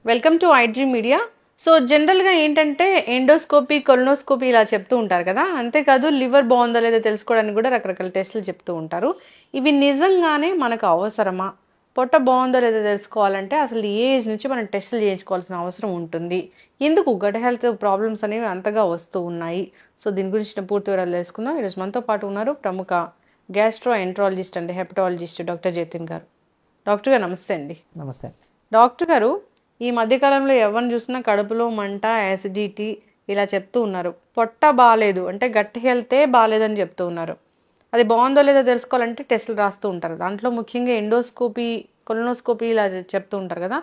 Welcome to iDream media. So జనరల్గా ఏంటంటే endoscopy, colonoscopy ఇలా చెప్తూ ఉంటారు కదా. అంతేకాదు లివర్ బాగుందో లేదో తెలుసుకోవడానికి కూడా రకరకాల టెస్టులు చెప్తూ ఉంటారు. ఇవి నిజంగానే మనకు అవసరమా? పొట్ట బాగుందో లేదో తెలుసుకోవాలంటే అసలు ఏ ఏజ్ నుంచి మనం టెస్టులు చేయించుకోవాల్సిన అవసరం ఉంటుంది? ఎందుకు గట్ హెల్త్ ప్రాబ్లమ్స్ అనేవి అంతగా వస్తూ ఉన్నాయి? సో దీని గురించి పూర్తి వివరాలు తెలుసుకుందాం. ఈరోజు మనతో పాటు ఉన్నారు ప్రముఖ gastro enterologist and hepatologist doctor Jatin గారు. డాక్టర్ గారు నమస్తే అండి. నమస్తే. డాక్టర్ గారు, ఈ మధ్యకాలంలో ఎవరిని చూసినా కడుపులో మంట, యాసిడిటీ ఇలా చెప్తూ ఉన్నారు. పొట్ట బాగాలేదు అంటే గట్ హెల్తే బాగాలేదని చెప్తూ ఉన్నారు. అది బాగుందో లేదో తెలుసుకోవాలంటే టెస్టులు రాస్తూ ఉంటారు. దాంట్లో ముఖ్యంగా ఎండోస్కోపీ, కొలనోస్కోపీ ఇలా చెప్తూ ఉంటారు కదా.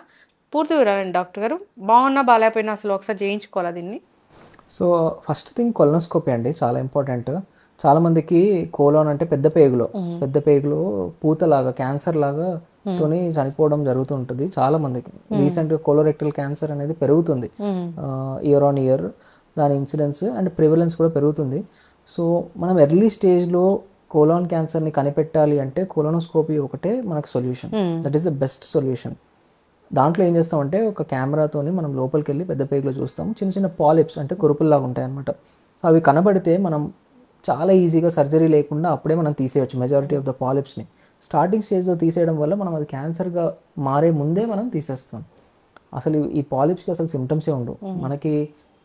పూర్తి వివరాలండి డాక్టర్ గారు. బాగున్నా బాగాలేకపోయినా అసలు ఒకసారి చేయించుకోవాలా దీన్ని? సో ఫస్ట్ థింగ్ కొలనోస్కోపీ అండి, చాలా ఇంపార్టెంట్. చాలా మందికి కోలోన్ అంటే పెద్ద పేగులో పూతలాగా, క్యాన్సర్ లాగా తోని చనిపోవడం జరుగుతుంటుంది చాలా మందికి. రీసెంట్గా కోలోరెక్టల్ క్యాన్సర్ అనేది పెరుగుతుంది ఇయర్ ఆన్ ఇయర్. దాని ఇన్సిడెన్స్ అండ్ ప్రివలెన్స్ కూడా పెరుగుతుంది. సో మనం ఎర్లీ స్టేజ్లో కోలాన్ క్యాన్సర్ని కనిపెట్టాలి అంటే కోలోనోస్కోపీ ఒకటే మనకు solution. That is the best solution. దాంట్లో ఏం చేస్తామంటే ఒక కెమెరాతోని మనం లోపలికి వెళ్ళి పెద్ద పేగులో చూస్తాం. చిన్న చిన్న పాలిప్స్ అంటే కురుపుల్లాగా ఉంటాయి అనమాట. అవి కనబడితే మనం చాలా ఈజీగా సర్జరీ లేకుండా అప్పుడే మనం తీసేయచ్చు మెజారిటీ ఆఫ్ ద పాలిప్స్ని. స్టార్టింగ్ స్టేజ్లో తీసేయడం వల్ల మనం అది క్యాన్సర్గా మారే ముందే మనం తీసేస్తాం. అసలు ఈ పాలిప్స్కి అసలు సిమ్టమ్సే ఉండవు. మనకి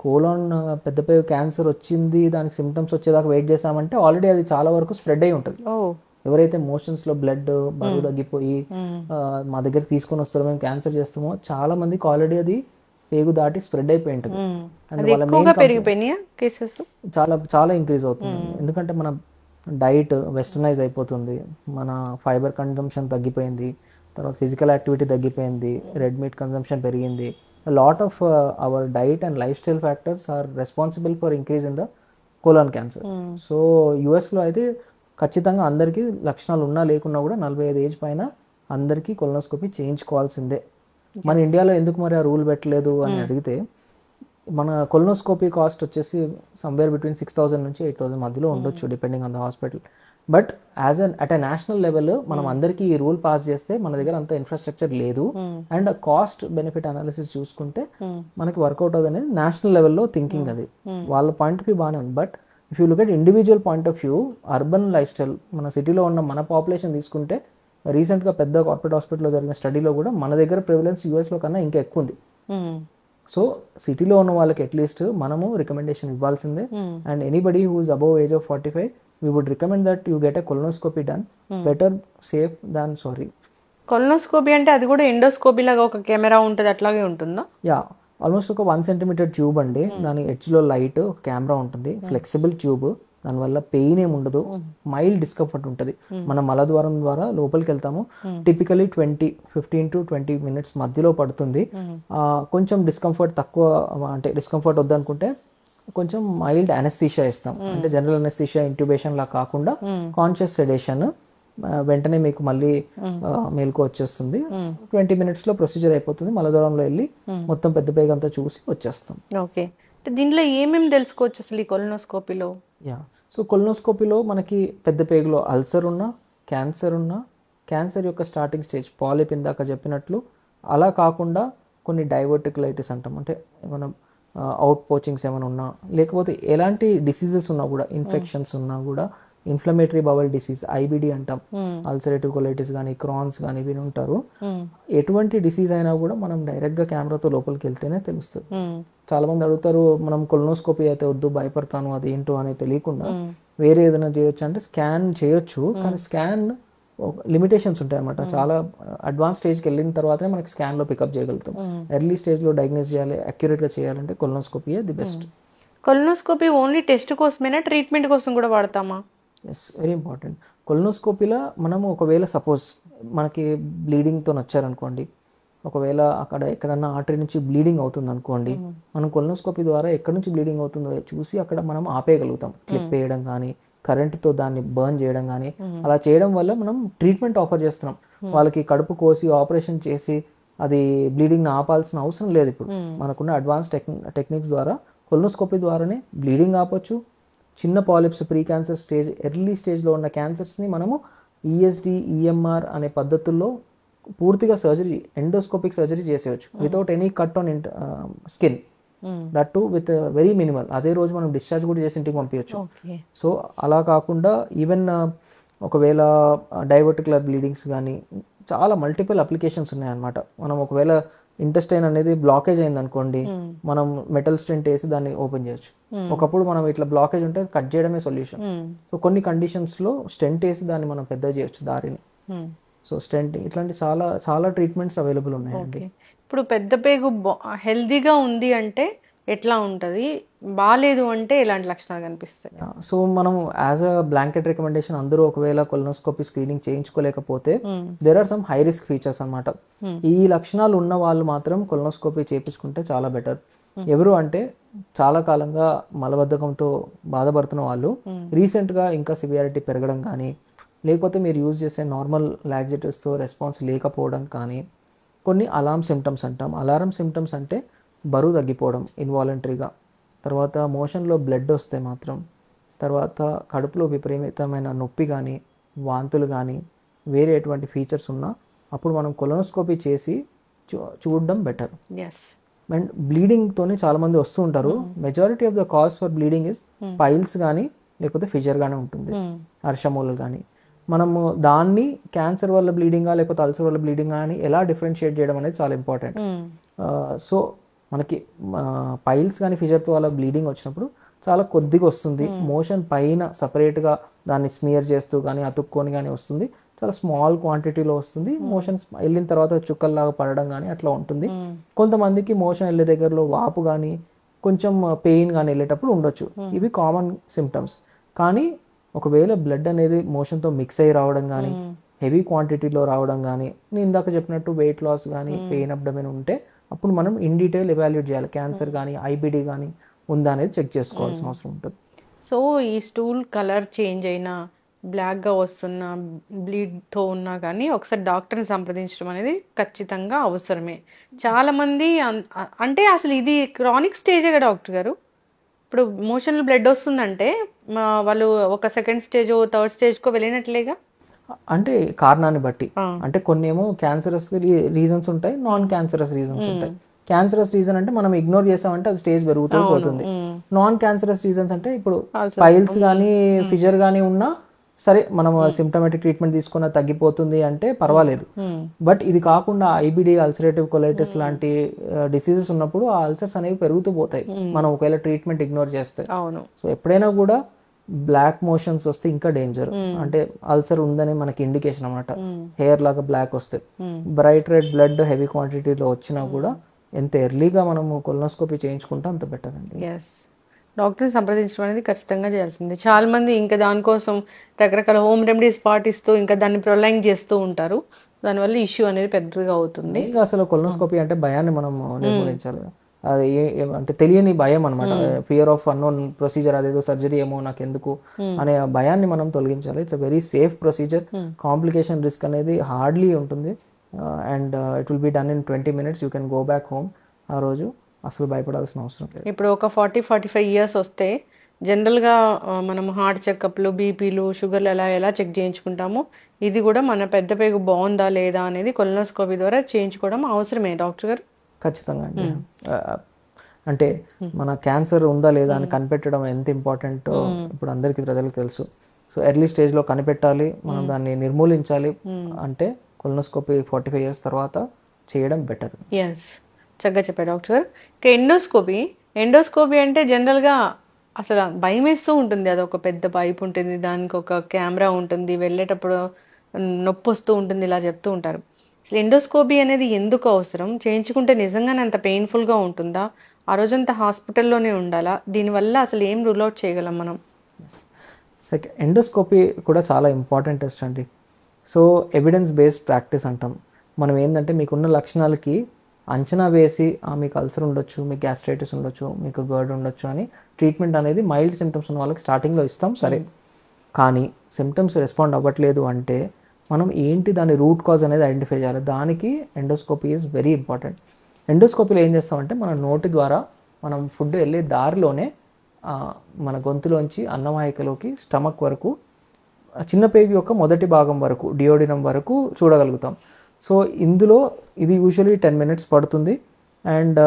కోలాన్ పెద్ద పేగు క్యాన్సర్ వచ్చింది, దానికి సిమ్టమ్స్ వచ్చేదాకా వెయిట్ చేసామంటే ఆల్రెడీ అది చాలా వరకు స్ప్రెడ్ అయి ఉంటుంది. ఎవరైతే మోషన్స్లో బ్లడ్ బరువు తగ్గిపోయి మా దగ్గర తీసుకొని వస్తారో, మేము క్యాన్సర్ చేస్తామో, చాలా మందికి ఆల్రెడీ అది పేగు దాటి స్ప్రెడ్ అయిపోయి ఉంటుంది. చాలా చాలా ఇంక్రీజ్ అవుతుంది. ఎందుకంటే మన డైట్ వెస్టర్నైజ్ అయిపోతుంది, మన ఫైబర్ కన్జంప్షన్ తగ్గిపోయింది, తర్వాత ఫిజికల్ యాక్టివిటీ తగ్గిపోయింది, రెడ్ మీట్ కన్జంప్షన్ పెరిగింది. Lot of our diet and lifestyle factors are responsible for increase in the colon cancer. So యుఎస్లో అయితే ఖచ్చితంగా అందరికీ లక్షణాలు ఉన్నా లేకున్నా కూడా 45 ఏజ్ పైన అందరికీ కొలనోస్కోపీ చేయించుకోవాల్సిందే. మన ఇండియాలో ఎందుకు మరి ఆ రూల్ పెట్టలేదు అని అడిగితే, మన కొలనోస్కోపీ కాస్ట్ వచ్చేసి సమ్వేర్ బిట్వీన్ 6,000 నుంచి 8,000 మధ్యలో ఉండొచ్చు depending on the hospital. But at a national level మనం అందరికీ ఈ రూల్ పాస్ చేస్తే మన దగ్గర అంత ఇన్ఫ్రాస్ట్రక్చర్ లేదు అండ్ కాస్ట్ బెనిఫిట్ అనాలిసిస్ చూసుకుంటే మనకి వర్కౌట్ అవుతుంది అనేది నేషనల్ లెవెల్లో థింకింగ్. అది వాళ్ళ పాయింట్ ఆఫ్ వ్యూ బాగానే ఉంది. But if you look at individual point of view, urban life style, మన సిటీలో ఉన్న మన పాపులేషన్ తీసుకుంటే, రీసెంట్గా పెద్ద కార్పొరేట్ హాస్పిటల్లో జరిగిన స్టడీలో కూడా మన దగ్గర ప్రివిలెన్స్ యూఎస్లో కన్నా ఇంకా ఎక్కువ ఉంది. సో సిటీలో ఉన్న వాళ్ళకి అట్లీస్ట్ మనము రికమెండేషన్ ఇవ్వాల్సిందే. And anybody who is above age of 45 we would recommend that you get a colonoscopy done. Better safe than sorry. Colonoscopy అంటే అది కూడా ఎండోస్కోపీ లాగా ఒక కెమెరా ఉంటుంది, అట్లాగే ఉంటుందా? యా, ఆల్మోస్ట్ ఒక 1 సెంటీమీటర్ ట్యూబ్ అండి. దాని ఎడ్జ్లో లైట్, ఒక కెమెరా ఉంటుంది, ఫ్లెక్సిబుల్ ట్యూబ్. దానివల్ల పెయిన్ ఏమి ఉండదు, మైల్డ్ డిస్కంఫర్ట్ ఉంటుంది. మనం మలద్వారం ద్వారా లోపలికి వెళ్తాము. టిపికలీ 15 to 20 minutes మధ్యలో పడుతుంది. కొంచెం డిస్కంఫర్ట్ తక్కువ, అంటే డిస్కంఫర్ట్ వద్దనుకుంటే కొంచెం మైల్డ్ అనెస్థీషియా ఇస్తాం. అంటే జనరల్ అనెస్థీషియా, ఇంట్యూబేషన్ లా కాకుండా కాన్షియస్ సెడేషన్. వెంటనే మీకు మళ్ళీ మేలుకు వచ్చేస్తుంది. 20 minutes లో ప్రొసీజర్ అయిపోతుంది. మలద్వారంలో వెళ్ళి మొత్తం పెద్ద పేగు అంతా చూసి వచ్చేస్తాం. ఓకే, దీంట్లో ఏమేమి తెలుసుకోవచ్చు అసలు ఈ కొలనోస్కోపీలో? యా, సో కొలనోస్కోపీలో మనకి పెద్ద పేగులో అల్సర్ ఉన్నా, క్యాన్సర్ యొక్క స్టార్టింగ్ స్టేజ్ పాలిప్ ఇందాక చెప్పినట్లు, అలా కాకుండా కొన్ని డైవర్టికులైటిస్ అంటాం, అంటే మనం అవుట్ పోచింగ్స్ ఏమైనా ఉన్నా, లేకపోతే ఎలాంటి డిసీజెస్ ఉన్నా కూడా, ఇన్ఫెక్షన్స్ ఉన్నా కూడా, ఇన్ఫ్లమేటరీ బవల్ డిసీజ్ ఐబిడి అంటాం, అల్సరేటివ్ కొలైటిస్ కానీ, క్రాన్స్ కానీ విని ఉంటారు. ఎటువంటి డిసీజ్ అయినా కూడా మనం డైరెక్ట్గా కెమెరాతో లోపలికి వెళ్తేనే తెలుస్తుంది. చాలా మంది అడుగుతారు, మనం కొలనోస్కోపీ అయితే వద్దు, భయపడతాను, అది ఏంటో అనేది తెలియకుండా వేరే ఏదైనా చేయొచ్చు అంటే స్కాన్ చేయొచ్చు. కానీ స్కాన్ లిమిటేషన్స్ ఉంటాయి అన్నమాట. చాలా అడ్వాన్స్ స్టేజ్కి వెళ్ళిన తర్వాతనే మనకి స్కాన్లో పికప్ చేయగలుగుతాం. ఎర్లీ స్టేజ్లో డయాగ్నోస్ చేయాలి, అక్యురేట్గా చేయాలంటే colonoscopy the best. Colonoscopy only test కోసమేనా, ట్రీట్మెంట్ కోసం కూడా వాడతామా? Yes, very important. కొలనోస్కోపీలో మనము ఒకవేళ సపోజ్ మనకి బ్లీడింగ్తో వచ్చారనుకోండి, ఒకవేళ అక్కడ ఎక్కడన్నా ఆర్టరీ నుంచి బ్లీడింగ్ అవుతుంది అనుకోండి, మనం కొలనోస్కోపీ ద్వారా ఎక్కడి నుంచి బ్లీడింగ్ అవుతుందో చూసి అక్కడ మనం ఆపేయగలుగుతాం. క్లిప్ వేయడం కానీ, కరెంట్తో దాన్ని బర్న్ చేయడం కానీ, అలా చేయడం వల్ల మనం ట్రీట్మెంట్ ఆఫర్ చేస్తున్నాం. వాళ్ళకి కడుపు కోసి ఆపరేషన్ చేసి అది బ్లీడింగ్ని ఆపాల్సిన అవసరం లేదు. ఇప్పుడు మనకున్న అడ్వాన్స్ టెక్నిక్స్ ద్వారా కొలనోస్కోపీ ద్వారానే బ్లీడింగ్ ఆపొచ్చు. చిన్న polyps, pre cancer stage, early స్టేజ్లో ఉన్న క్యాన్సర్స్ని మనము ఈఎస్డి, ఈఎంఆర్ అనే పద్ధతుల్లో పూర్తిగా సర్జరీ ఎండోస్కోపిక్ సర్జరీ చేసేయచ్చు without any cut on skin, that to with very minimal. అదే రోజు మనం డిశ్చార్జ్ కూడా చేసి ఇంటికి పంపించచ్చు. ఓకే. సో అలా కాకుండా ఈవెన్ ఒకవేళ డైవర్టికులర్ బ్లీడింగ్స్ కానీ చాలా మల్టిపుల్ అప్లికేషన్స్ ఉన్నాయన్నమాట. మనం ఒకవేళ ఇంటెస్టైన్ అనేది బ్లాకేజ్ అయింది అనుకోండి, మనం మెటల్ స్టెంట్ వేసి దాన్ని ఓపెన్ చేయొచ్చు. ఒకప్పుడు మనం ఇట్లా బ్లాకేజ్ ఉంటే కట్ చేయడమే సొల్యూషన్. సో కొన్ని కండిషన్స్లో స్టెంట్ వేసి దాన్ని మనం పెద్ద చేయొచ్చు దారిని. సో స్టెంట్ ఇట్లాంటి చాలా చాలా ట్రీట్మెంట్స్ అవైలబుల్ ఉన్నాయండి. ఇప్పుడు పెద్ద పేగు హెల్దీగా ఉంది అంటే ఎట్లా ఉంటుంది, బాగాలేదు అంటే ఎలాంటి లక్షణాలు కనిపిస్తాయి? సో మనం యాజ్ అ బ్లాంకెట్ రికమెండేషన్ అందరూ ఒకవేళ కొలనోస్కోపీ స్క్రీనింగ్ చేయించుకోలేకపోతే there are some high risk features అనమాట. ఈ లక్షణాలు ఉన్న వాళ్ళు మాత్రం కొలనోస్కోపీ చేయించుకుంటే చాలా బెటర్. ఎవరు అంటే చాలా కాలంగా మలబద్ధకంతో బాధపడుతున్న వాళ్ళు, రీసెంట్గా ఇంకా సివియారిటీ పెరగడం కానీ, లేకపోతే మీరు యూజ్ చేసే నార్మల్ లాక్సేటివ్స్తో రెస్పాన్స్ లేకపోవడం కానీ, కొన్ని అలారం సిమ్టమ్స్ అంటాం. అలారం సిమ్టమ్స్ అంటే బరువు తగ్గిపోవడం ఇన్వాలంటరీగా, తర్వాత మోషన్లో బ్లడ్ వస్తే మాత్రం, తర్వాత కడుపులో విపరీతమైన నొప్పి కానీ వాంతులు కానీ వేరే ఎటువంటి ఫీచర్స్ ఉన్నా అప్పుడు మనం కొలనోస్కోపీ చేసి చూడడం బెటర్. అండ్ బ్లీడింగ్తోనే చాలామంది వస్తూ ఉంటారు. Majority of the cause for bleeding is piles కానీ లేకపోతే ఫిజర్ కానీ ఉంటుంది, అర్షమూలలు కానీ. మనము దాన్ని క్యాన్సర్ వల్ల బ్లీడింగా లేకపోతే అల్సర్ వల్ల బ్లీడింగా అని ఎలా డిఫరెన్షియేట్ చేయడం అనేది చాలా ఇంపార్టెంట్. సో మనకి పైల్స్ కానీ ఫిజర్తో వల్ల బ్లీడింగ్ వచ్చినప్పుడు చాలా కొద్దిగా వస్తుంది, మోషన్ పైన సపరేట్గా దాన్ని స్మియర్ చేస్తూ కానీ అతుక్కొని కానీ వస్తుంది, చాలా స్మాల్ క్వాంటిటీలో వస్తుంది. మోషన్స్ వెళ్ళిన తర్వాత చుక్కల్లాగా పడడం కానీ అట్లా ఉంటుంది. కొంతమందికి మోషన్ వెళ్ళే దగ్గరలో వాపు కానీ కొంచెం పెయిన్ కానీ వెళ్ళేటప్పుడు ఉండొచ్చు. ఇవి కామన్ సిమ్టమ్స్. కానీ ఒకవేళ బ్లడ్ అనేది మోషన్తో మిక్స్ అయ్యి రావడం కానీ, హెవీ క్వాంటిటీలో రావడం కానీ, నేను ఇందాక చెప్పినట్టు వెయిట్ లాస్ కానీ పెయిన్ అబ్డమెన్ ఉంటే అప్పుడు మనం ఇన్ డీటెయిల్ ఎవాల్యుయేట్ చేయాలి. క్యాన్సర్ కానీ ఐబిడి కానీ ఉందా అనేది చెక్ చేసుకోవాల్సిన అవసరం ఉంటుంది. సో ఈ స్టూల్ కలర్ చేంజ్ అయినా, బ్లాక్గా వస్తున్నా, బ్లీడ్తో ఉన్నా కానీ ఒకసారి డాక్టర్ని సంప్రదించడం అనేది ఖచ్చితంగా అవసరమే. చాలామంది అంటే అసలు ఇది క్రానిక్ స్టేజే కదా డాక్టర్ గారు. ఇప్పుడు మోషన్లో బ్లడ్ వస్తుందంటే వాళ్ళు ఒక సెకండ్ స్టేజ్ థర్డ్ స్టేజ్కో వెళ్ళినట్లేగా. అంటే కారణాన్ని బట్టి, అంటే కొన్ని ఏమో క్యాన్సరస్ రీజన్స్ ఉంటాయి, నాన్ క్యాన్సరస్ రీజన్స్ ఉంటాయి. క్యాన్సరస్ రీజన్ అంటే మనం ఇగ్నోర్ చేసామంటే అది స్టేజ్ పెరుగుతూ పోతుంది. నాన్ క్యాన్సరస్ రీజన్స్ అంటే ఇప్పుడు పైల్స్ కానీ ఫిజర్ కానీ ఉన్నా సరే మనం సిమ్టమాటిక్ ట్రీట్మెంట్ తీసుకున్న తగ్గిపోతుంది అంటే పర్వాలేదు. బట్ ఇది కాకుండా ఐబిడి, అల్సరేటివ్ కొలైటిస్ లాంటి డిసీజెస్ ఉన్నప్పుడు ఆ అల్సర్స్ అనేవి పెరుగుతూ పోతాయి మనం ఒకవేళ ట్రీట్మెంట్ ఇగ్నోర్ చేస్తే. సో ఎప్పుడైనా కూడా బ్లాక్ మోషన్స్ వస్తే ఇంకా డేంజర్, అంటే అల్సర్ ఉందని మనకి ఇండికేషన్ అన్నమాట. హెయిర్ లాగా బ్లాక్ వస్తే, బ్రైట్ రెడ్ బ్లడ్ హెవీ క్వాంటిటీలో వచ్చినా కూడా ఎంత ఎర్లీగా మనము కొలనోస్కోపీ చేయించుకుంటే అంత బెటర్ అండి. డాక్టర్ని సంప్రదించడం అనేది ఖచ్చితంగా చేయాల్సింది. చాలా మంది ఇంకా దానికోసం రకరకాల హోమ్ రెమెడీస్ పాటిస్తూ ఇంకా దాన్ని ప్రొలాంగ్ చేస్తూ ఉంటారు. దానివల్ల ఇష్యూ అనేది పెద్దగా అవుతుంది. అసలు కొలనోస్కోపీ అంటే భయాన్ని మనం నిర్మూలించాలి. అది అంటే తెలియని భయం అనమాట, ఫియర్ ఆఫ్ అన్నోన్ ప్రొసీజర్, అదేదో సర్జరీ ఏమో నాకు ఎందుకు అనే భయాన్ని మనం తొలగించాలి. It's a very safe procedure. Complication risk అనేది హార్డ్లీ ఉంటుంది. And it will be done in 20 minutes. You can go back home. ఆ రోజు అసలు భయపడాల్సిన అవసరం లేదు. ఇప్పుడు ఒక 40-45 years వస్తే జనరల్గా మనం హార్ట్ చెకప్లు, బీపీలు, షుగర్లు ఎలా చెక్ చేయించుకుంటామో ఇది కూడా మన పెద్ద పేగు బాగుందా లేదా అనేది కొలనోస్కోపీ ద్వారా చేయించుకోవడం అవసరమే డాక్టర్ గారు. ఖచ్చితంగా అండి. అంటే మన క్యాన్సర్ ఉందా లేదా అని కనిపెట్టడం ఎంత ఇంపార్టెంటో ఇప్పుడు అందరికీ ప్రజలకు తెలుసు. సో ఎర్లీ స్టేజ్లో కనిపెట్టాలి, మనం దాన్ని నిర్మూలించాలి అంటే కొలనోస్కోపీ 45 years తర్వాత చేయడం బెటర్. చక్కగా చెప్పారు డాక్టర్ గారు. ఎండోస్కోపీ అంటే జనరల్గా అసలు భయం వేస్తూ ఉంటుంది. అది ఒక పెద్ద పైప్ ఉంటుంది, దానికి ఒక కెమెరా ఉంటుంది, వెళ్ళేటప్పుడు నొప్పి వస్తూ ఉంటుంది, ఇలా చెప్తూ ఉంటారు. అసలు ఎండోస్కోపీ అనేది ఎందుకు అవసరం, చేయించుకుంటే నిజంగానే అంత పెయిన్ఫుల్గా ఉంటుందా, ఆ రోజంతా హాస్పిటల్లోనే ఉండాలా, దీనివల్ల అసలు ఏం రూల్ అవుట్ చేయగలం మనం? ఎండోస్కోపీ కూడా చాలా ఇంపార్టెంట్ టెస్ట్ అండి. సో ఎవిడెన్స్ బేస్డ్ ప్రాక్టీస్ అంటాం. మనం ఏంటంటే మీకున్న లక్షణాలకి అంచనా వేసి మీకు అల్సర్ ఉండొచ్చు, మీకు గ్యాస్ట్రైటిస్ ఉండొచ్చు, మీకు గర్డ్ ఉండొచ్చు అని ట్రీట్మెంట్ అనేది మైల్డ్ సిమ్టమ్స్ ఉన్న వాళ్ళకి స్టార్టింగ్లో ఇస్తాం సరే. కానీ సిమ్టమ్స్ రెస్పాండ్ అవ్వట్లేదు అంటే మనం ఏంటి దాని రూట్ కాజ్ అనేది ఐడెంటిఫై చేయాలి. దానికి ఎండోస్కోపీ ఈజ్ వెరీ ఇంపార్టెంట్. ఎండోస్కోపీలో ఏం చేస్తామంటే మన నోటి ద్వారా మనం ఫుడ్ వెళ్ళే దారిలోనే మన గొంతులోంచి అన్నవాహికలోకి స్టమక్ వరకు చిన్న పేగు యొక్క మొదటి భాగం వరకు డియోడినం వరకు చూడగలుగుతాం. సో ఇందులో ఇది యూజువలీ 10 minutes పడుతుంది. అండ్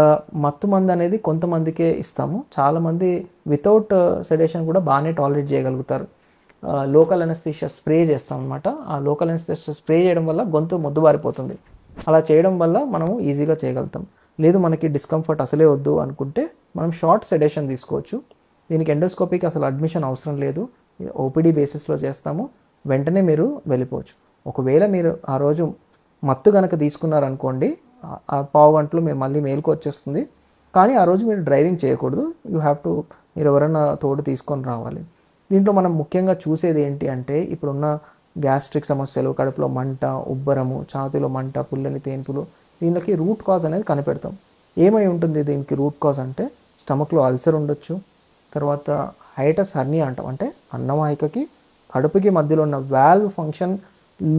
మత్తు మందు అనేది కొంతమందికే ఇస్తాము. చాలామంది వితౌట్ సెడేషన్ కూడా బాగానే టాలరేట్ చేయగలుగుతారు. లోకల్ అనస్థీషియా స్ప్రే చేస్తాం అనమాట. ఆ లోకల్ అనస్థీషియా స్ప్రే చేయడం వల్ల గొంతు మొద్దుబారిపోతుంది. అలా చేయడం వల్ల మనము ఈజీగా చేయగలుగుతాం. లేదు మనకి డిస్కంఫర్ట్ అసలే వద్దు అనుకుంటే మనం షార్ట్ సెడేషన్ తీసుకోవచ్చు. దీనికి ఎండోస్కోపీకి అసలు అడ్మిషన్ అవసరం లేదు. ఓపీడీ బేసిస్లో చేస్తాము. వెంటనే మీరు వెళ్ళిపోవచ్చు. ఒకవేళ మీరు ఆ రోజు మత్తు కనుక తీసుకున్నారనుకోండి, ఆ పావు గంటలో మీరు మళ్ళీ మేలుకు వచ్చేస్తుంది. కానీ ఆ రోజు మీరు డ్రైవింగ్ చేయకూడదు. యూ హ్యావ్ టు, మీరు ఎవరైనా తోడు తీసుకొని రావాలి. దీంట్లో మనం ముఖ్యంగా చూసేది ఏంటి అంటే, ఇప్పుడున్న గ్యాస్ట్రిక్ సమస్యలు, కడుపులో మంట, ఉబ్బరము, ఛాతీలో మంట, పుల్లని తేన్పులు, దీనికి రూట్ కాజ్ అనేది కనిపెడతాం. ఏమై ఉంటుంది దీనికి రూట్ కాజ్ అంటే, స్టమక్లో అల్సర్ ఉండొచ్చు. తర్వాత హైటస్ హర్నియా అంటాం, అంటే అన్నవాహికకి కడుపుకి మధ్యలో ఉన్న వాల్వ్ ఫంక్షన్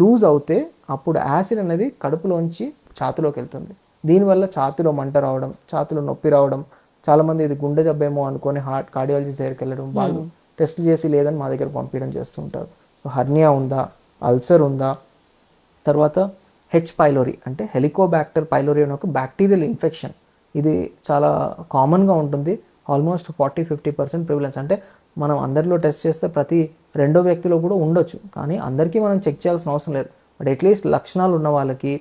లూజ్ అవుతే అప్పుడు యాసిడ్ అనేది కడుపులోంచి ఛాతిలోకి వెళ్తుంది. దీనివల్ల ఛాతిలో మంట రావడం, ఛాతిలో నొప్పి రావడం, చాలామంది ఇది గుండె జబ్బేమో అనుకొని కార్డియాలజిస్ట్ దగ్గరికి వెళ్ళడం, వాళ్ళు టెస్ట్ చేసి లేదని మా దగ్గర పంపించడం చేస్తుంటారు. హర్నియా ఉందా, అల్సర్ ఉందా, తర్వాత హెచ్ పైలోరీ అంటే హెలికోబ్యాక్టర్ పైలోరీ అనే ఒక బ్యాక్టీరియల్ ఇన్ఫెక్షన్. ఇది చాలా కామన్గా ఉంటుంది. Almost 40-50% prevalence. అంటే మనం అందరిలో టెస్ట్ చేస్తే ప్రతి రెండో వ్యక్తిలో కూడా ఉండొచ్చు, కానీ అందరికీ మనం చెక్ చేయాల్సిన అవసరం లేదు. బట్ అట్లీస్ట్ లక్షణాలు ఉన్న వాళ్ళకి,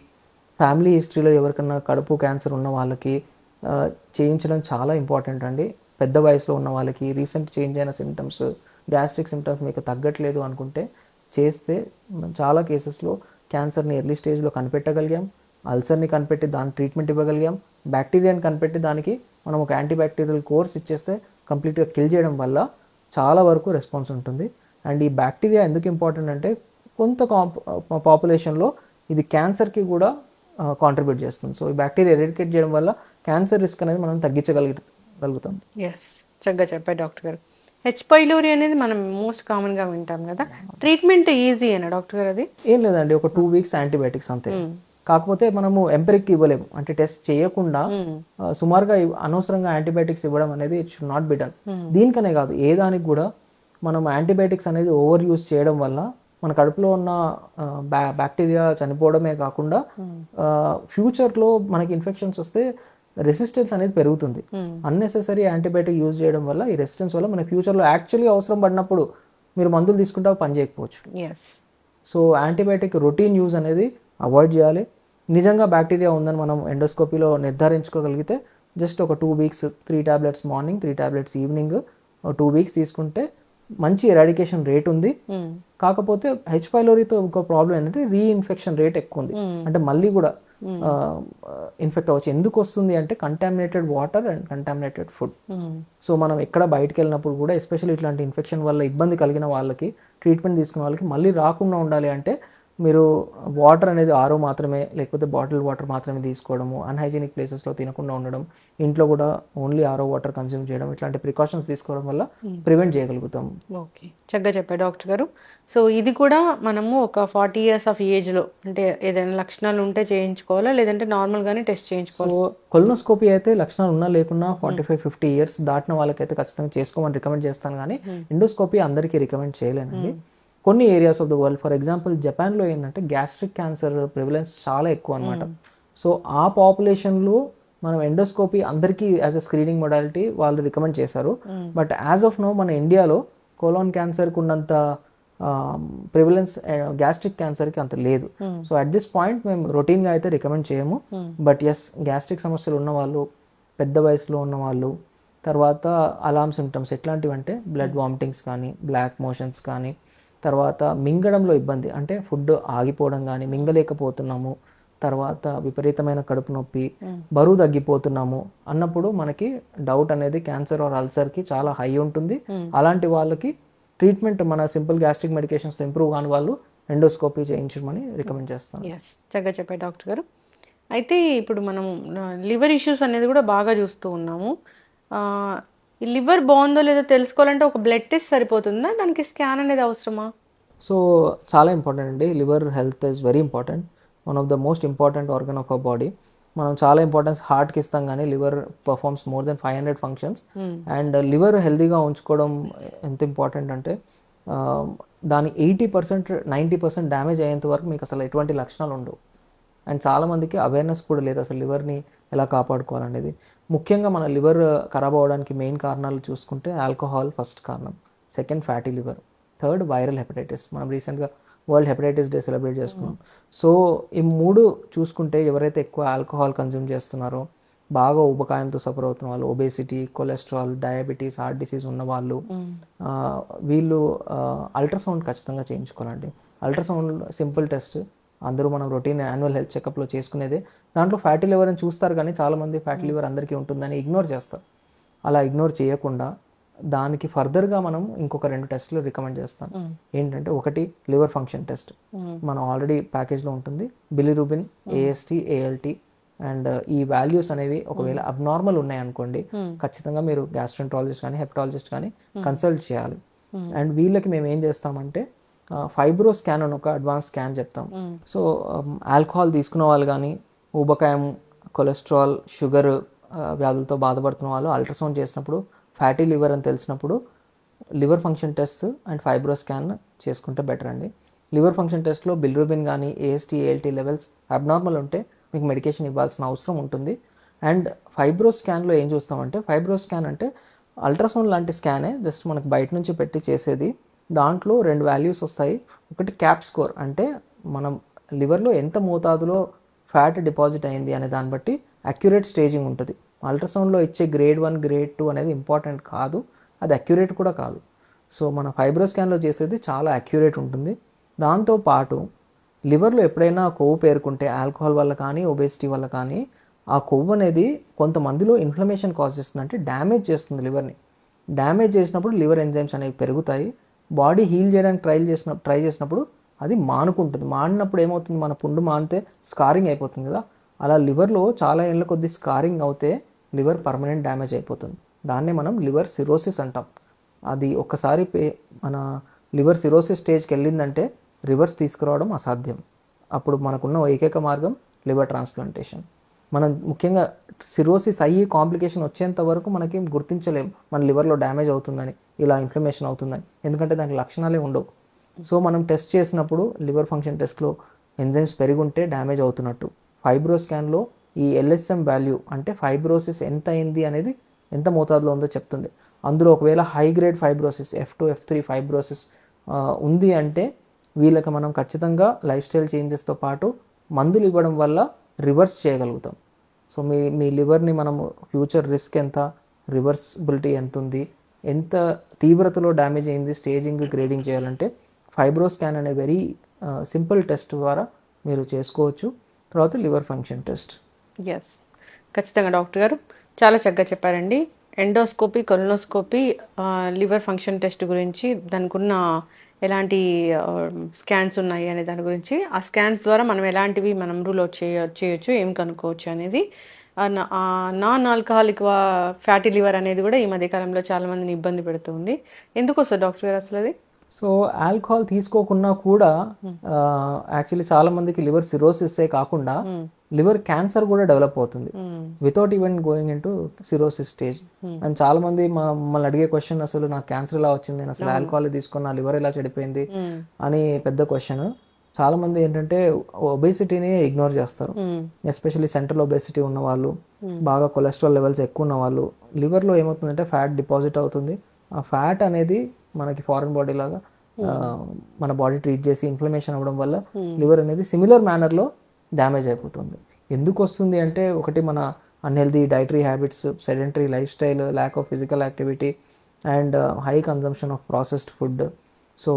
ఫ్యామిలీ హిస్టరీలో ఎవరికైనా కడుపు క్యాన్సర్ ఉన్న వాళ్ళకి చేయించడం చాలా ఇంపార్టెంట్ అండి. పెద్ద వయసులో ఉన్న వాళ్ళకి, రీసెంట్ చేంజ్ అయిన సిమ్టమ్స్, గ్యాస్ట్రిక్ సిమ్టమ్స్ మీకు తగ్గట్లేదు అనుకుంటే చేస్తే చాలా కేసెస్లో క్యాన్సర్ని ఎర్లీ స్టేజ్లో కనిపెట్టగలిగాం, అల్సర్ని కనిపెట్టి దాని ట్రీట్మెంట్ ఇవ్వగలిగాం, బ్యాక్టీరియాని కనిపెట్టి దానికి మనం ఒక యాంటీబ్యాక్టీరియల్ కోర్స్ ఇచ్చేస్తే కంప్లీట్గా కిల్ చేయడం వల్ల చాలా వరకు రెస్పాన్స్ ఉంటుంది. అండ్ ఈ బ్యాక్టీరియా ఎందుకు ఇంపార్టెంట్ అంటే, కొంత పాపులేషన్లో ఇది క్యాన్సర్కి కూడా కాంట్రిబ్యూట్ చేస్తుంది. సో ఈ బ్యాక్టీరియా ఎరిడికేట్ చేయడం వల్ల క్యాన్సర్ రిస్క్ అనేది మనం తగ్గించగలుగుతాం. ఎస్, చక్కగా చెప్పారు డాక్టర్ గారు. హెచ్ పైలోరీ అనేది మనం మోస్ట్ కామన్గా వింటాం కదా, ట్రీట్మెంట్ ఈజీ అయినా డాక్టర్ గారు? అది ఏం లేదండి, ఒక 2 weeks యాంటీబయాటిక్స్ అంతే. కాకపోతే మనము ఎంపెరిక్ ఇవ్వలేము, అంటే టెస్ట్ చేయకుండా సుమారుగా అనవసరంగా యాంటీబయాటిక్స్ ఇవ్వడం అనేది it should not be done. దీనికనే కాదు, ఏ దానికి కూడా మనం యాంటీబయాటిక్స్ అనేది ఓవర్ యూజ్ చేయడం వల్ల మన కడుపులో ఉన్న బ్యాక్టీరియా చనిపోవడమే కాకుండా ఫ్యూచర్లో మనకి ఇన్ఫెక్షన్స్ వస్తే రెసిస్టెన్స్ అనేది పెరుగుతుంది. అన్నెసెసరీ యాంటీబయాటిక్ యూజ్ చేయడం వల్ల, ఈ రెసిస్టెన్స్ వల్ల మన ఫ్యూచర్లో యాక్చువల్లీ అవసరం పడినప్పుడు మీరు మందులు తీసుకుంటే పని చేయకపోవచ్చు. సో యాంటీబయాటిక్ రొటీన్ యూజ్ అనేది అవాయిడ్ చేయాలి. నిజంగా బ్యాక్టీరియా ఉందని మనం ఎండోస్కోపీలో నిర్ధారించుకోగలిగితే జస్ట్ ఒక 2 weeks 3 tablets morning, 3 tablets evening 2 weeks తీసుకుంటే మంచి ఎరాడికేషన్ రేట్ ఉంది. కాకపోతే హెచ్ పైలోరీతో ఇంకో ప్రాబ్లం ఏంటంటే రీఇన్ఫెక్షన్ రేట్ ఎక్కువ ఉంది. అంటే మళ్ళీ కూడా ఇన్ఫెక్ట్ అవ్వచ్చు. ఎందుకు వస్తుంది అంటే contaminated water and contaminated food. So మనం ఎక్కడ బయటకు వెళ్ళినప్పుడు కూడా ఎస్పెషల్లీ ఇట్లాంటి ఇన్ఫెక్షన్ వల్ల ఇబ్బంది కలిగిన వాళ్ళకి, ట్రీట్మెంట్ తీసుకున్న వాళ్ళకి మళ్ళీ రాకుండా ఉండాలి అంటే మీరు వాటర్ అనేది ఆరో మాత్రమే, లేకపోతే బాటిల్ వాటర్ మాత్రమే తీసుకోవడము, అన్హైజీనిక్ ప్లేసెస్లో తినకుండా ఉండడం, ఇంట్లో కూడా ఓన్లీ ఆరో వాటర్ కన్స్యూమ్ చేయడం, ఇట్లాంటి ప్రికాషన్స్ తీసుకోవడం వల్ల ప్రివెంట్ చేయగలుగుతాం. ఓకే, చక్కగా చెప్పారు డాక్టర్ గారు. సో ఇది కూడా మనము ఒక 40 years ఆఫ్ ఏజ్లో, అంటే ఏదైనా లక్షణాలు ఉంటే చేయించుకోవాలా, లేదంటే నార్మల్గానే టెస్ట్ చేయించుకోవాలి? సో కొలనోస్కోపీ అయితే లక్షణాలు ఉన్నా లేకున్నా 45-50 years దాటిన వాళ్ళకైతే ఖచ్చితంగా చేసుకోమని రికమెండ్ చేస్తాను, కానీ ఎండోస్కోపీ అందరికీ రికమెండ్ చేయలేనండి. కొన్ని areas of the world, for example జపాన్లో ఏంటంటే గ్యాస్ట్రిక్ క్యాన్సర్ ప్రివిలెన్స్ చాలా ఎక్కువ అనమాట. సో ఆ పాపులేషన్లో మనం ఎండోస్కోపీ అందరికీ యాజ్ అ స్క్రీనింగ్ మొడాలిటీ వాళ్ళు రికమెండ్ చేశారు. బట్ యాజ్ ఆఫ్ నో మన ఇండియాలో కోలాన్ క్యాన్సర్కి ఉన్నంత ప్రివిలెన్స్ గ్యాస్ట్రిక్ క్యాన్సర్కి అంత లేదు. సో అట్ దిస్ పాయింట్ మేము రొటీన్గా అయితే రికమెండ్ చేయము. బట్ ఎస్, గ్యాస్ట్రిక్ సమస్యలు ఉన్న వాళ్ళు, పెద్ద వయసులో ఉన్న వాళ్ళు, తర్వాత అలార్మ్ సిమ్టమ్స్ ఎట్లాంటివి అంటే బ్లడ్ వామిటింగ్స్ కానీ, బ్లాక్ మోషన్స్ కానీ, తర్వాత మింగడంలో ఇబ్బంది, అంటే ఫుడ్ ఆగిపోవడం కానీ, మింగలేకపోతున్నాము, తర్వాత విపరీతమైన కడుపు నొప్పి, బరువు తగ్గిపోతున్నాము అన్నప్పుడు మనకి డౌట్ అనేది క్యాన్సర్ ఆర్ అల్సర్కి చాలా హై ఉంటుంది. అలాంటి వాళ్ళకి ట్రీట్మెంట్ మన సింపుల్ గ్యాస్ట్రిక్ మెడికేషన్స్ ఇంప్రూవ్ కాని వాళ్ళు ఎండోస్కోపీ చేయించమని రికమెండ్ చేస్తాం. చక్కగా చెప్పారు డాక్టర్ గారు. అయితే ఇప్పుడు మనం లివర్ ఇష్యూస్ అనేది కూడా బాగా చూస్తూ ఉన్నాము. ఈ లివర్ బాగుందో లేదో తెలుసుకోవాలంటే ఒక బ్లడ్ టెస్ట్ సరిపోతుందా, దానికి స్కాన్ అనేది అవసరమా? సో చాలా ఇంపార్టెంట్ అండి. Liver health is very important, one of the most important organ of our body. మనం చాలా ఇంపార్టెన్స్ హార్ట్కి ఇస్తాం, కానీ liver performs more than 500 functions. And liver హెల్తీగా ఉంచుకోవడం ఎంత ఇంపార్టెంట్ అంటే, దాని 80%-90% డ్యామేజ్ అయ్యేంత వరకు మీకు అసలు ఎటువంటి లక్షణాలు ఉండవు. అండ్ చాలా మందికి అవేర్నెస్ కూడా లేదు అసలు లివర్ని ఎలా కాపాడుకోవాలనేది. ముఖ్యంగా మన లివర్ ఖరాబ్ అవ్వడానికి మెయిన్ కారణాలు చూసుకుంటే ఆల్కహాల్ ఫస్ట్ కారణం, second fatty liver, third viral hepatitis. మనం రీసెంట్గా వరల్డ్ హెపటైటిస్ డే సెలబ్రేట్ చేసుకున్నాం. సో ఈ మూడు చూసుకుంటే ఎవరైతే ఎక్కువ ఆల్కహాల్ కన్జ్యూమ్ చేస్తున్నారో, బాగా ఊబకాయంతో సఫర్ అవుతున్న వాళ్ళు, obesity, cholesterol, diabetes, heart disease ఉన్న వాళ్ళు, వీళ్ళు అల్ట్రాసౌండ్ ఖచ్చితంగా చేయించుకోవాలండి. అల్ట్రాసౌండ్ సింపుల్ టెస్ట్, అందరూ మనం రొటీన్ యాన్యువల్ హెల్త్ చెకప్లో చేసుకునేదే. దాంట్లో ఫ్యాటీ లివర్ అని చూస్తారు కానీ చాలామంది ఫ్యాటీ లివర్ అందరికీ ఉంటుందని ఇగ్నోర్ చేస్తారు. అలా ఇగ్నోర్ చేయకుండా దానికి ఫర్దర్గా మనం ఇంకొక 2 టెస్టులు రికమెండ్ చేస్తాం. ఏంటంటే ఒకటి లివర్ ఫంక్షన్ టెస్ట్, మనం ఆల్రెడీ ప్యాకేజ్లో ఉంటుంది. బిలిరూబిన్, ఏఎస్టీ, ఏఎల్టీ అండ్ ఈ వాల్యూస్ అనేవి ఒకవేళ అబ్నార్మల్ ఉన్నాయనుకోండి, ఖచ్చితంగా మీరు గ్యాస్ట్రెంట్రాలజిస్ట్ కానీ హెపటాలజిస్ట్ కానీ కన్సల్ట్ చేయాలి. అండ్ వీళ్ళకి మేము ఏం చేస్తామంటే ఫైబ్రో స్కాన్ అని ఒక అడ్వాన్స్ స్కాన్ చెప్తాం. సో ఆల్కహాల్ తీసుకున్న వాళ్ళు కానీ, ఊబకాయం, కొలెస్ట్రాల్, షుగర్ వ్యాధులతో బాధపడుతున్న వాళ్ళు అల్ట్రాసౌండ్ చేసినప్పుడు ఫ్యాటీ లివర్ అని తెలిసినప్పుడు liver function test and fibro scan చేసుకుంటే బెటర్ అండి. లివర్ ఫంక్షన్ టెస్ట్లో బిలిరూబిన్ కానీ ఏఎస్టీ, ఏఎల్టీ లెవెల్స్ అబ్నార్మల్ ఉంటే మీకు మెడికేషన్ ఇవ్వాల్సిన అవసరం ఉంటుంది. అండ్ ఫైబ్రో స్కాన్లో ఏం చూస్తామంటే, ఫైబ్రో స్కాన్ అంటే అల్ట్రాసౌండ్ లాంటి స్కానే, జస్ట్ మనకు బయట నుంచి పెట్టి చేసేది. దాంట్లో 2 వాల్యూస్ వస్తాయి. ఒకటి క్యాప్ స్కోర్, అంటే మనం లివర్లో ఎంత మోతాదులో ఫ్యాట్ డిపాజిట్ అయింది అనే దాన్ని బట్టి అక్యురేట్ స్టేజింగ్ ఉంటుంది. అల్ట్రాసౌండ్లో ఇచ్చే గ్రేడ్ 1, గ్రేడ్ 2 అనేది ఇంపార్టెంట్ కాదు, అది అక్యురేట్ కూడా కాదు. సో మన ఫైబ్రో స్కాన్లో చేసేది చాలా అక్యురేట్ ఉంటుంది. దాంతోపాటు లివర్లో ఎప్పుడైనా కొవ్వు పేరుకుంటే ఆల్కహాల్ వల్ల కానీ ఒబేసిటీ వల్ల కానీ, ఆ కొవ్వు అనేది కొంతమందిలో ఇన్ఫ్లమేషన్ కాజ్ చేస్తుంది, అంటే డ్యామేజ్ చేస్తుంది లివర్ని. డ్యామేజ్ చేసినప్పుడు లివర్ ఎంజైమ్స్ అనేవి పెరుగుతాయి. బాడీ హీల్ చేయడానికి ట్రై చేసినప్పుడు అది మానుకుంటుంది. మానినప్పుడు ఏమవుతుంది, మన పుండు మానితే స్కారింగ్ అయిపోతుంది కదా, అలా లివర్లో చాలా ఏళ్ళ కొద్ది స్కారింగ్ అవుతే లివర్ పర్మనెంట్ డ్యామేజ్ అయిపోతుంది. దాన్నే మనం లివర్ సిరోసిస్ అంటాం. అది ఒక్కసారి మన లివర్ సిరోసిస్ స్టేజ్కి వెళ్ళిందంటే రివర్స్ తీసుకురావడం అసాధ్యం. అప్పుడు మనకున్న ఏకైక మార్గం లివర్ ట్రాన్స్ప్లాంటేషన్. మనం ముఖ్యంగా సిరోసిస్ అయ్యి కాంప్లికేషన్ వచ్చేంత వరకు మనకి గుర్తించలేము మన లివర్లో డ్యామేజ్ అవుతుందని, ఇలా ఇన్ఫ్లమేషన్ అవుతుందని, ఎందుకంటే దానికి లక్షణాలే ఉండవు. సో మనం టెస్ట్ చేసినప్పుడు లివర్ ఫంక్షన్ టెస్ట్లో ఎంజైమ్స్ పెరిగుంటే డ్యామేజ్ అవుతున్నట్టు. ఫైబ్రో స్కాన్లో ఈ ఎల్ఎస్ఎం వాల్యూ, అంటే ఫైబ్రోసిస్ ఎంత అయింది అనేది ఎంత మోతాదులో ఉందో చెప్తుంది. అందులో ఒకవేళ high grade fibrosis, F2, F3 fibrosis ఉంది అంటే వీళ్ళకి మనం ఖచ్చితంగా లైఫ్ స్టైల్ చేంజెస్తో పాటు మందులు ఇవ్వడం వల్ల రివర్స్ చేయగలుగుతాం. సో మీ లివర్ని మనము ఫ్యూచర్ రిస్క్ ఎంత, రివర్సిబిలిటీ ఎంత ఉంది, ఎంత తీవ్రతలో డ్యామేజ్ అయింది, స్టేజింగ్, గ్రేడింగ్ చేయాలంటే ఫైబ్రో స్కాన్ అనే వెరీ సింపుల్ టెస్ట్ ద్వారా మీరు చేసుకోవచ్చు. తర్వాత లివర్ ఫంక్షన్ టెస్ట్. ఎస్, ఖచ్చితంగా డాక్టర్ గారు చాలా చక్కగా చెప్పారండి. Endoscopy, colonoscopy, liver function test గురించి, దానికి ఉన్న ఎలాంటి స్కాన్స్ ఉన్నాయి అనే దాని గురించి, ఆ స్కాన్స్ ద్వారా మనం ఎలాంటివి మనం రూల్ అవుట్ చేయొచ్చు, ఏం కనుక్కోవచ్చు అనేది, నాన్ ఆల్కహాలిక్ ఫ్యాటీ లివర్ అనేది కూడా ఈ మధ్యకాలంలో చాలా మందిని ఇబ్బంది పెడుతుంది. ఎందుకు వస్తుంది డాక్టర్ గారు అసలు అది? సో ఆల్కహాల్ తీసుకోకున్నా కూడా యాక్చువల్లీ చాలా మందికి లివర్ సిరోసిస్సే కాకుండా లివర్ క్యాన్సర్ కూడా డెవలప్ అవుతుంది without even going in to cirrhosis stage. And చాలా మంది మమ్మల్ని అడిగే క్వశ్చన్, అసలు నాకు క్యాన్సర్ ఎలా వచ్చింది, నేను అసలు ఆల్కహాల్ తీసుకున్న లివర్ ఎలా చెడిపోయింది అని పెద్ద క్వశ్చన్. చాలా మంది ఏంటంటే ఒబేసిటీని ఇగ్నోర్ చేస్తారు, ఎస్పెషల్లీ సెంట్రల్ ఒబేసిటీ ఉన్న వాళ్ళు, బాగా కొలెస్ట్రాల్ లెవెల్స్ ఎక్కువ ఉన్న వాళ్ళు. లివర్లో ఏమవుతుందంటే ఫ్యాట్ డిపాజిట్ అవుతుంది. ఆ ఫ్యాట్ అనేది మనకి ఫారెన్ బాడీ లాగా మన బాడీ ట్రీట్ చేసి ఇన్ఫ్లమేషన్ అవ్వడం వల్ల లివర్ అనేది సిమిలర్ మేనర్లో డ్యామేజ్ అయిపోతుంది. ఎందుకు వస్తుంది అంటే, ఒకటి మన unhealthy dietary habits, sedentary life style, lack of physical activity and high consumption of processed food. So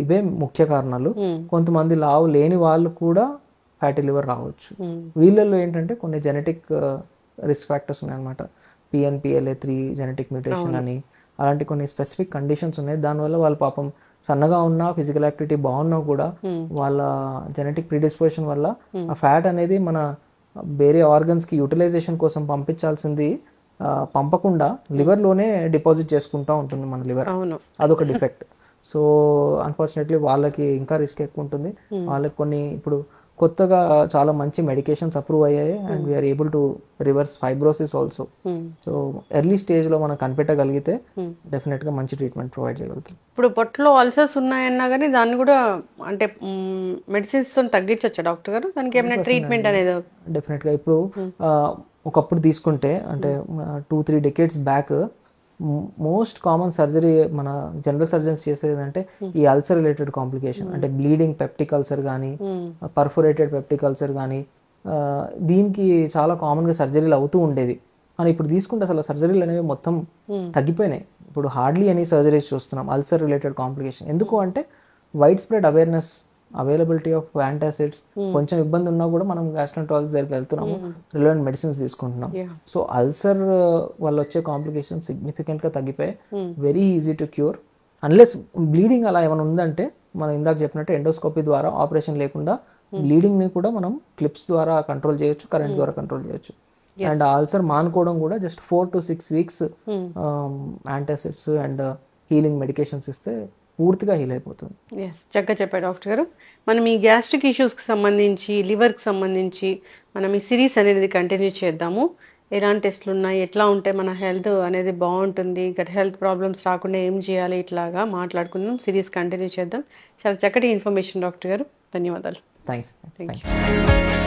ఇవే ముఖ్య కారణాలు. కొంతమంది లావు లేని వాళ్ళు కూడా ఫ్యాటీ లివర్ రావచ్చు. వీళ్ళల్లో ఏంటంటే కొన్ని జెనెటిక్ రిస్క్ ఫ్యాక్టర్స్ ఉన్నాయన్నమాట. PNPLA3 జెనెటిక్ మ్యూటేషన్ అని, అలాంటి కొన్ని స్పెసిఫిక్ కండిషన్స్ ఉన్నాయి. దానివల్ల వాళ్ళు పాపం సన్నగా ఉన్నా, ఫిజికల్ యాక్టివిటీ బాగున్నా కూడా వాళ్ళ జెనెటిక్ ప్రిడిస్పోజిషన్ వల్ల ఆ ఫ్యాట్ అనేది మన వేరే ఆర్గన్స్కి యూటిలైజేషన్ కోసం పంపించాల్సింది పంపకుండా లివర్లోనే డిపాజిట్ చేసుకుంటూ ఉంటుంది మన లివర్. అదొక డిఫెక్ట్. సో అన్ఫార్చునేట్లీ వాళ్ళకి ఇంకా రిస్క్ ఎక్కువ ఉంటుంది. వాళ్ళకి కొన్ని ఇప్పుడు కొత్తగా చాలా మంచి మెడికేషన్స్ అప్రూవ్ అయ్యాయి and we are able to reverse fibrosis also. So early స్టేజ్లో మనం కనిపెట్టగలిగితే డెఫినెట్గా మంచి ట్రీట్మెంట్ ప్రొవైడ్ చేయగలుగుతాం. ఇప్పుడు పొట్టలో అల్సర్స్ ఉన్నాయన్నా కానీ దాన్ని కూడా అంటే మెడిసిన్స్తో తగ్గించవచ్చా డాక్టర్ గారు? దానికి ఏమైనా ట్రీట్మెంట్ అనేది? డెఫినెట్గా ఇప్పుడు ఒకప్పుడు తీసుకుంటే అంటే 2-3 decades back most common surgery మన జనరల్ సర్జన్స్ చేసేది అంటే ఈ అల్సర్ రిలేటెడ్ కాంప్లికేషన్ అంటే బ్లీడింగ్ పెప్టిక్ అల్సర్ కానీ పర్ఫోరేటెడ్ పెప్టిక్ అల్సర్ కానీ దీనికి చాలా కామన్గా సర్జరీలు అవుతూ ఉండేది. కానీ ఇప్పుడు తీసుకుంటే అసలు సర్జరీలు అనేవి మొత్తం తగ్గిపోయినాయి. ఇప్పుడు హార్డ్లీ ఎనీ సర్జరీస్ చూస్తున్నాం అల్సర్ రిలేటెడ్ కాంప్లికేషన్. ఎందుకు అంటే wide spread awareness, availability of antacids, కొంచెం ఇబ్బంది ఉన్నా కూడా మనం గ్యాస్ట్రోంట్రాలజిస్ట్ దగ్గరికి వెళ్తున్నాము, రిలవెంట్ మెడిసిన్స్ తీసుకుంటున్నాం. సో అల్సర్ వల్ల వచ్చే కాంప్లికేషన్ సిగ్నిఫికెంట్ గా తగ్గిపోయి very easy to cure. Unless bleeding అలా ఏమైనా ఉందంటే మనం ఇందాక చెప్పినట్టు ఎండోస్కోపీ ద్వారా ఆపరేషన్ లేకుండా బ్లీడింగ్ ని కూడా మనం క్లిప్స్ ద్వారా కంట్రోల్ చేయొచ్చు, కరెంట్ ద్వారా కంట్రోల్ చేయొచ్చు. అండ్ అల్సర్ మానుకోవడం కూడా just 4 to 6 weeks antacids and healing medications ఇస్తే పూర్తిగా హీల్ అయిపోతుంది. ఎస్, చక్కగా చెప్పారు డాక్టర్ గారు. మనం ఈ గ్యాస్ట్రిక్ ఇష్యూస్కి సంబంధించి, లివర్కి సంబంధించి మనం ఈ సిరీస్ అనేది కంటిన్యూ చేద్దాము. ఎలాంటి టెస్ట్లు ఉన్నాయి, ఎట్లా ఉంటే మన హెల్త్ అనేది బాగుంటుంది, గట్ హెల్త్ ప్రాబ్లమ్స్ రాకుండా ఏం చేయాలి, ఇట్లాగా మాట్లాడుకుందాం. సిరీస్ కంటిన్యూ చేద్దాం. చాలా చక్కటి ఇన్ఫర్మేషన్ డాక్టర్ గారు, ధన్యవాదాలు. థ్యాంక్స్. Thank you.